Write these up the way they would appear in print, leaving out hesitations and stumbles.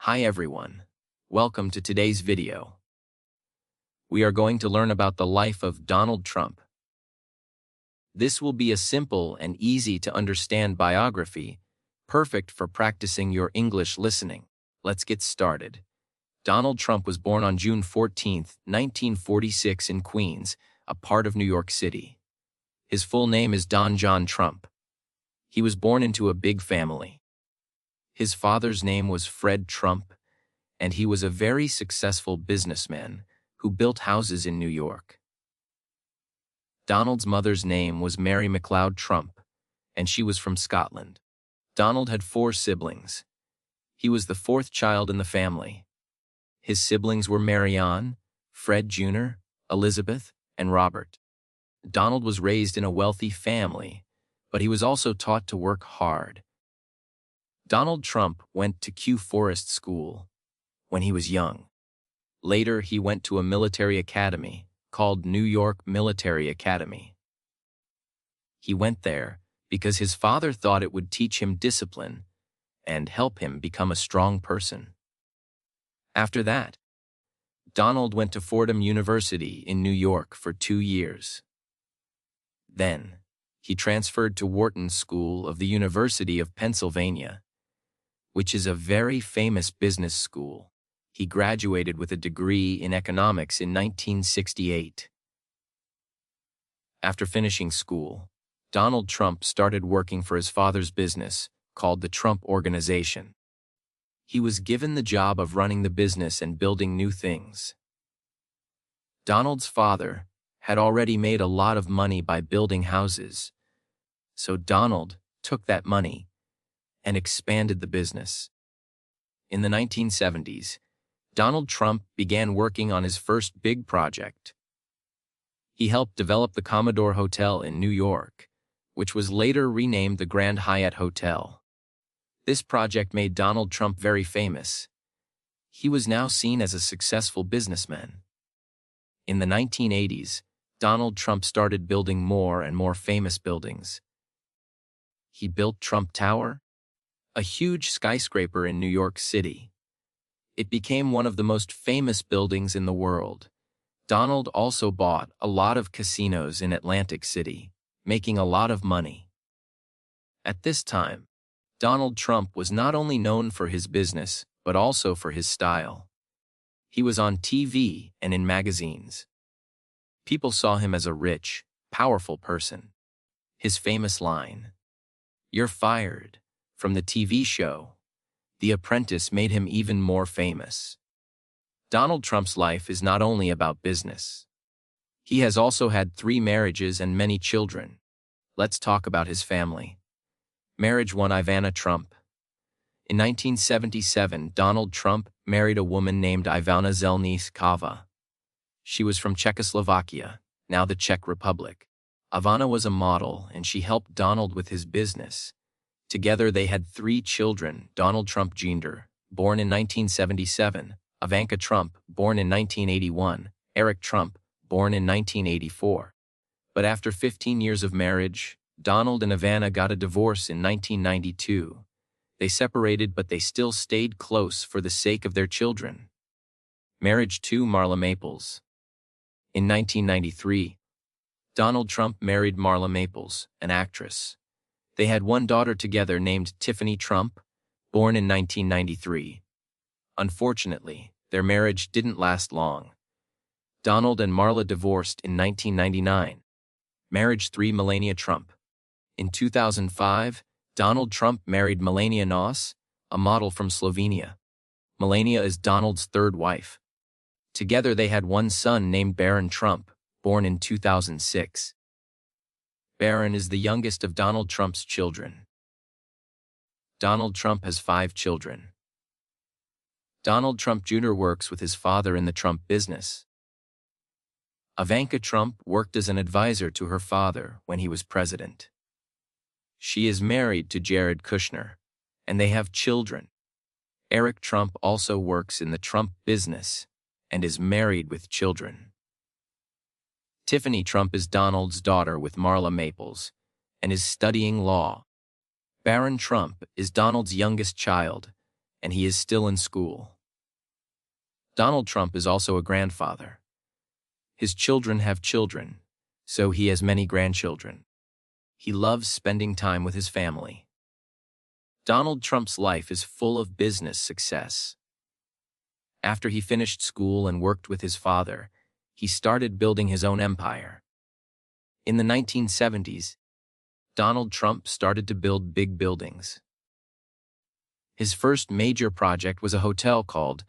Hi everyone. Welcome to today's video. We are going to learn about the life of Donald Trump. This will be a simple and easy to understand biography, perfect for practicing your English listening. Let's get started. Donald Trump was born on June 14, 1946 in Queens, a part of New York City. His full name is Don John Trump. He was born into a big family. His father's name was Fred Trump, and he was a very successful businessman who built houses in New York. Donald's mother's name was Mary MacLeod Trump, and she was from Scotland. Donald had 4 siblings. He was the 4th child in the family. His siblings were Marianne, Fred Jr., Elizabeth, and Robert. Donald was raised in a wealthy family, but he was also taught to work hard. Donald Trump went to Kew Forest School when he was young. Later, he went to a military academy called New York Military Academy. He went there because his father thought it would teach him discipline and help him become a strong person. After that, Donald went to Fordham University in New York for 2 years. Then, he transferred to Wharton School of the University of Pennsylvania, which is a very famous business school. He graduated with a degree in economics in 1968. After finishing school, Donald Trump started working for his father's business, called the Trump Organization. He was given the job of running the business and building new things. Donald's father had already made a lot of money by building houses, so Donald took that money and expanded the business. In the 1970s, Donald Trump began working on his first big project. He helped develop the Commodore Hotel in New York, which was later renamed the Grand Hyatt Hotel. This project made Donald Trump very famous. He was now seen as a successful businessman. In the 1980s, Donald Trump started building more and more famous buildings. He built Trump Tower, a huge skyscraper in New York City. It became one of the most famous buildings in the world. Donald also bought a lot of casinos in Atlantic City, making a lot of money. At this time, Donald Trump was not only known for his business, but also for his style. He was on TV and in magazines. People saw him as a rich, powerful person. His famous line, "You're fired," from the TV show The Apprentice made him even more famous. Donald Trump's life is not only about business. He has also had 3 marriages and many children. Let's talk about his family. Marriage 1, Ivana Trump. In 1977, Donald Trump married a woman named Ivana Zelníčková. She was from Czechoslovakia, now the Czech Republic. Ivana was a model, and she helped Donald with his business. Together they had 3 children: Donald Trump Jr., born in 1977, Ivanka Trump, born in 1981, Eric Trump, born in 1984. But after 15 years of marriage, Donald and Ivana got a divorce in 1992. They separated, but they still stayed close for the sake of their children. Marriage 2, Marla Maples. In 1993, Donald Trump married Marla Maples, an actress. They had 1 daughter together named Tiffany Trump, born in 1993. Unfortunately, their marriage didn't last long. Donald and Marla divorced in 1999. Marriage 3, Melania Trump. In 2005, Donald Trump married Melania Nos, a model from Slovenia. Melania is Donald's 3rd wife. Together they had 1 son named Barron Trump, born in 2006. Barron is the youngest of Donald Trump's children. Donald Trump has 5 children. Donald Trump Jr. works with his father in the Trump business. Ivanka Trump worked as an advisor to her father when he was president. She is married to Jared Kushner, and they have children. Eric Trump also works in the Trump business and is married with children. Tiffany Trump is Donald's daughter with Marla Maples and is studying law. Barron Trump is Donald's youngest child and he is still in school. Donald Trump is also a grandfather. His children have children, so he has many grandchildren. He loves spending time with his family. Donald Trump's life is full of business success. After he finished school and worked with his father, he started building his own empire. In the 1970s, Donald Trump started to build big buildings. His first major project was a hotel called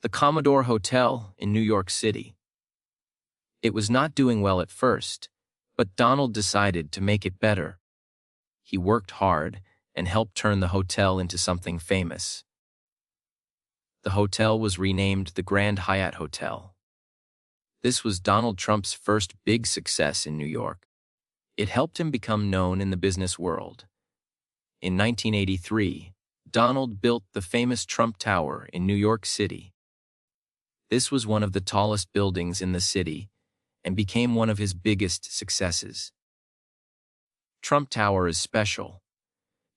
the Commodore Hotel in New York City. It was not doing well at first, but Donald decided to make it better. He worked hard and helped turn the hotel into something famous. The hotel was renamed the Grand Hyatt Hotel. This was Donald Trump's first big success in New York. It helped him become known in the business world. In 1983, Donald built the famous Trump Tower in New York City. This was one of the tallest buildings in the city and became one of his biggest successes. Trump Tower is special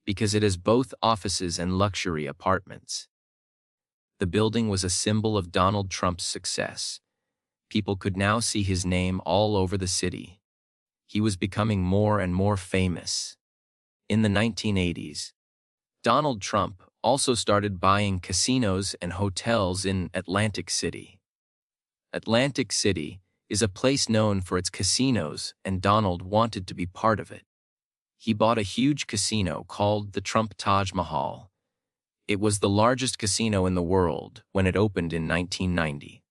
because it has both offices and luxury apartments. The building was a symbol of Donald Trump's success. People could now see his name all over the city. He was becoming more and more famous. In the 1980s, Donald Trump also started buying casinos and hotels in Atlantic City. Atlantic City is a place known for its casinos, and Donald wanted to be part of it. He bought a huge casino called the Trump Taj Mahal. It was the largest casino in the world when it opened in 1990.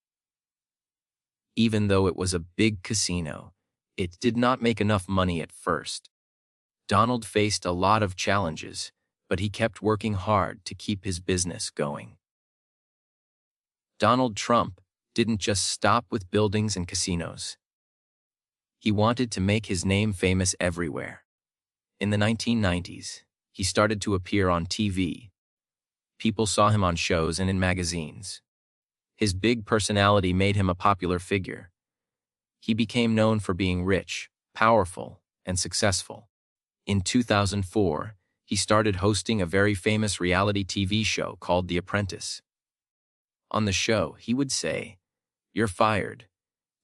Even though it was a big casino, it did not make enough money at first. Donald faced a lot of challenges, but he kept working hard to keep his business going. Donald Trump didn't just stop with buildings and casinos. He wanted to make his name famous everywhere. In the 1990s, he started to appear on TV. People saw him on shows and in magazines. His big personality made him a popular figure. He became known for being rich, powerful, and successful. In 2004, he started hosting a very famous reality TV show called The Apprentice. On the show, he would say, "You're fired,"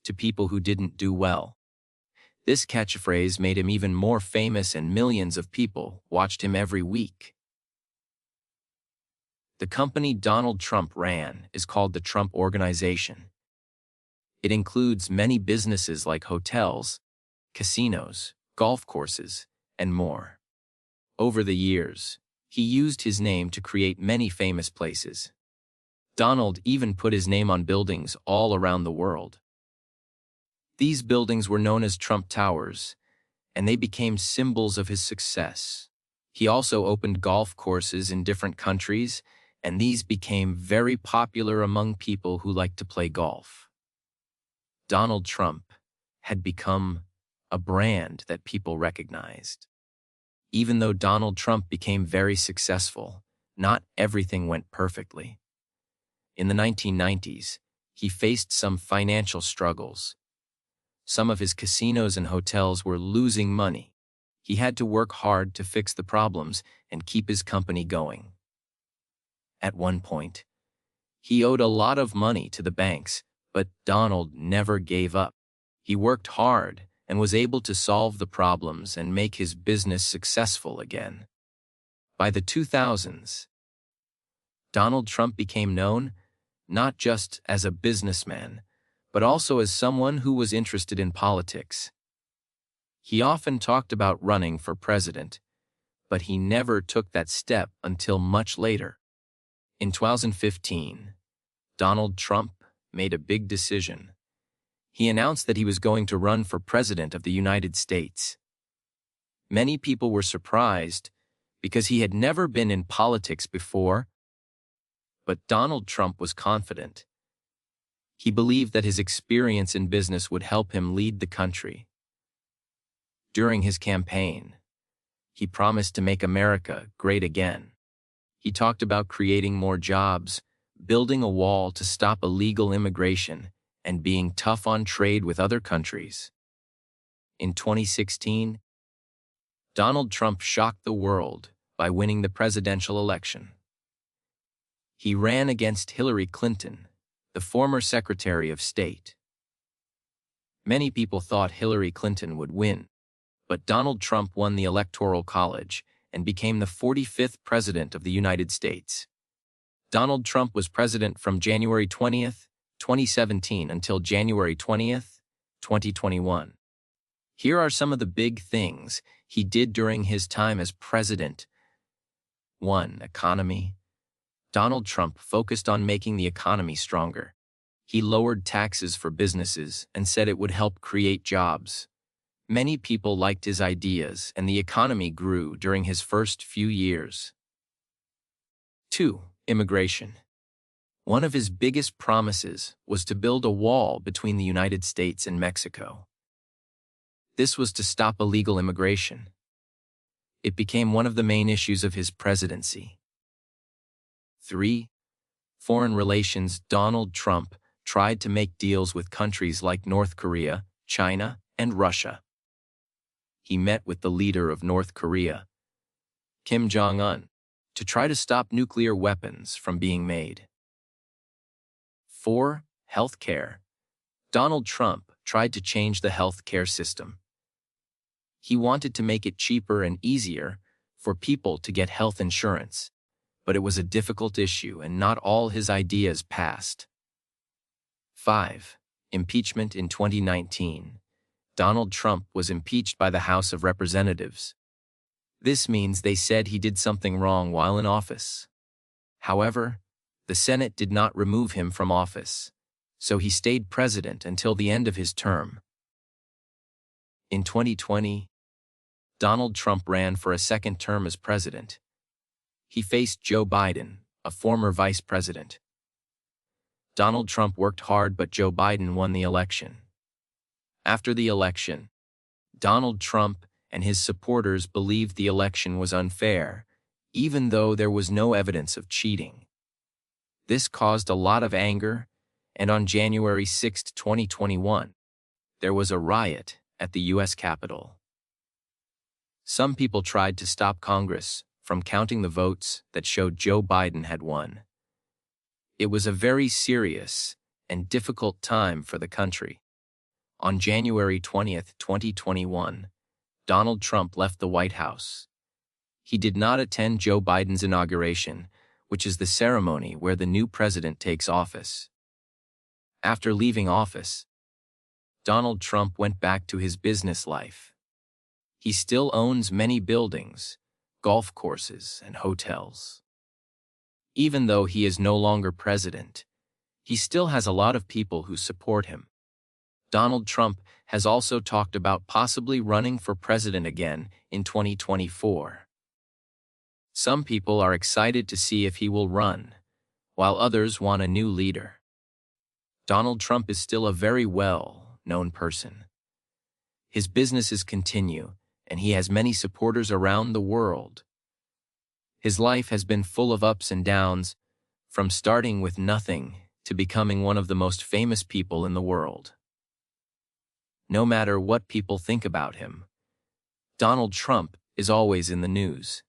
to people who didn't do well. This catchphrase made him even more famous, and millions of people watched him every week. The company Donald Trump ran is called the Trump Organization. It includes many businesses like hotels, casinos, golf courses, and more. Over the years, he used his name to create many famous places. Donald even put his name on buildings all around the world. These buildings were known as Trump Towers, and they became symbols of his success. He also opened golf courses in different countries, and these became very popular among people who like to play golf. Donald Trump had become a brand that people recognized. Even though Donald Trump became very successful, not everything went perfectly. In the 1990s, he faced some financial struggles. Some of his casinos and hotels were losing money. He had to work hard to fix the problems and keep his company going. At one point, he owed a lot of money to the banks, but Donald never gave up. He worked hard and was able to solve the problems and make his business successful again. By the 2000s, Donald Trump became known not just as a businessman, but also as someone who was interested in politics. He often talked about running for president, but he never took that step until much later. In 2015, Donald Trump made a big decision. He announced that he was going to run for president of the United States. Many people were surprised because he had never been in politics before, but Donald Trump was confident. He believed that his experience in business would help him lead the country. During his campaign, he promised to make America great again. He talked about creating more jobs, building a wall to stop illegal immigration, and being tough on trade with other countries. In 2016, Donald Trump shocked the world by winning the presidential election. He ran against Hillary Clinton, the former Secretary of State. Many people thought Hillary Clinton would win, but Donald Trump won the Electoral College and became the 45th President of the United States. Donald Trump was president from January 20th, 2017 until January 20th, 2021. Here are some of the big things he did during his time as president. 1. Economy. Donald Trump focused on making the economy stronger. He lowered taxes for businesses and said it would help create jobs. Many people liked his ideas, and the economy grew during his first few years. 2. Immigration. One of his biggest promises was to build a wall between the United States and Mexico. This was to stop illegal immigration. It became one of the main issues of his presidency. 3. Foreign relations. Donald Trump tried to make deals with countries like North Korea, China, and Russia. He met with the leader of North Korea, Kim Jong-un, to try to stop nuclear weapons from being made. 4. Healthcare. Donald Trump tried to change the healthcare system. He wanted to make it cheaper and easier for people to get health insurance, but it was a difficult issue and not all his ideas passed. 5. Impeachment. In 2019, Donald Trump was impeached by the House of Representatives. This means they said he did something wrong while in office. However, the Senate did not remove him from office, so he stayed president until the end of his term. In 2020, Donald Trump ran for a second term as president. He faced Joe Biden, a former vice president. Donald Trump worked hard, but Joe Biden won the election. After the election, Donald Trump and his supporters believed the election was unfair, even though there was no evidence of cheating. This caused a lot of anger, and on January 6, 2021, there was a riot at the U.S. Capitol. Some people tried to stop Congress from counting the votes that showed Joe Biden had won. It was a very serious and difficult time for the country. On January 20, 2021, Donald Trump left the White House. He did not attend Joe Biden's inauguration, which is the ceremony where the new president takes office. After leaving office, Donald Trump went back to his business life. He still owns many buildings, golf courses, and hotels. Even though he is no longer president, he still has a lot of people who support him. Donald Trump has also talked about possibly running for president again in 2024. Some people are excited to see if he will run, while others want a new leader. Donald Trump is still a very well-known person. His businesses continue, and he has many supporters around the world. His life has been full of ups and downs, from starting with nothing to becoming one of the most famous people in the world. No matter what people think about him, Donald Trump is always in the news.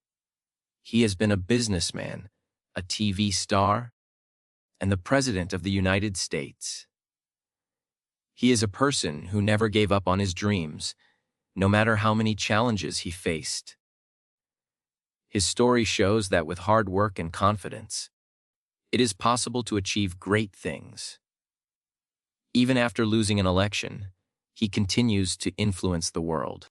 He has been a businessman, a TV star, and the President of the United States. He is a person who never gave up on his dreams, no matter how many challenges he faced. His story shows that with hard work and confidence, it is possible to achieve great things. Even after losing an election, he continues to influence the world.